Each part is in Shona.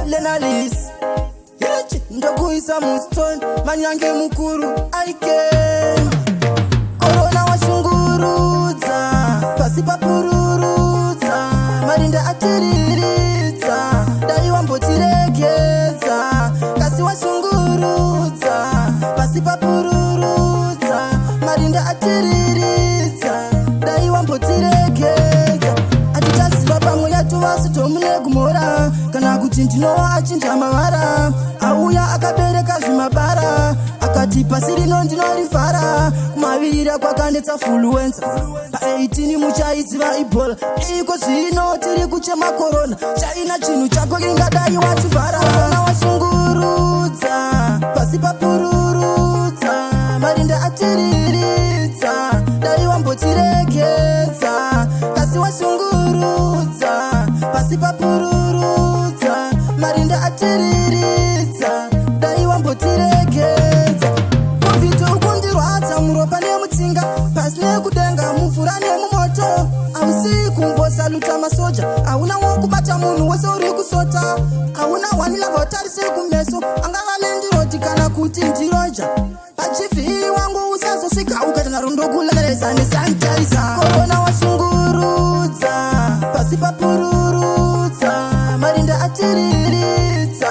Lenalis ndokuisa mustone manyange mukuru aike korona washungurudza pasi papururudza marinda atiriridza dai wambotiregedza kasi washungurudza pasi papururudza marinda atiriridza dai wambotiregedza atitaziva pamwe yatuvasi tomune gumora kana kuti ndinowa achinja mavara auya akabereka zvimabara akati pasi rino ndinorivhara kumavirira kwakanetsa fuluenza pa18 muchaiziva ibola iko zvino tiri kuchema korona chaina chinhu chako ingadai wachivhara korona washungurudza pasi papururudza marinda atiriridza dai wambotiregedza kasi washungurudza pasi papururudza marinda atiriridza dai wambotiregedza covid ukundirwadza muropa nemutsinga pasi nekudenga mumvura nemumoto hausi kumbosaluta masoja hauna wokubata munhu wese uri kusota hauna wanilava utarise kumeso angava nendiroti kana kuti ndiroja pachifi wangu usazosvika ukatana rondokulemereza nesanitizer korona washungurudza pasi papururudza marinda atiriridza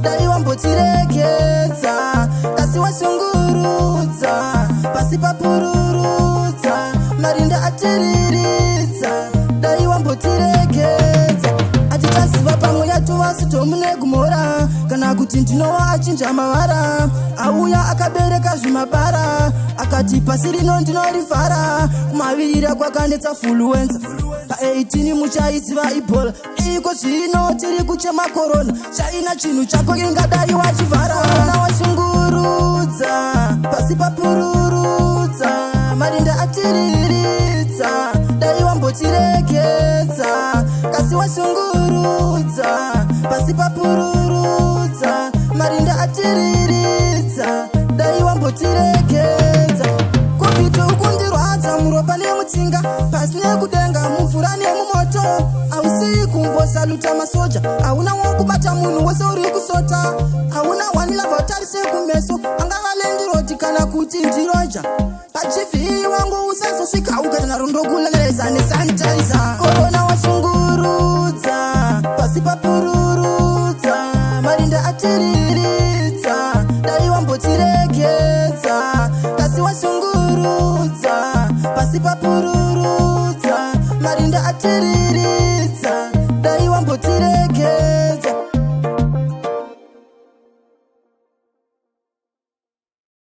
dai wambotiregedza kasi washungurudza pasi papururudza marinda atiriridza dai wambotiregedza atitaziva pamwe yatuvasi tomune gumora kana kuti ndinowa achinja mavara auya akabereka zvimabara akati pasi rino ndinorivhara kumavirira kwakanetsa fuluenza pa18 muchaiziva ibola iko zvino tiri kuchema korona chaina chinhu chako ingadai wachivhara korona washungurudza pasi papururudza marinda atiriridza dai wambotiregedza kasi washungurudza pasi papururudza marinda atiriridza dai wambotiregedza covid ukundirwadza muropa nemutsinga pasi nekudenga mumvura nemumoto hausi kumbosaluta masoja hauna wokubata munhu wese uri kusota hauna wanilava utarise kumeso angava lendiroti kana kuti ndiroja pachifi wangu usazosvika ukatana rondokulemereza nesanitizer korona washungurudza pasi papururudza marinda atiriridza dai wambotiregedza kasi washungurudza pasi papururudza marinda atiriridza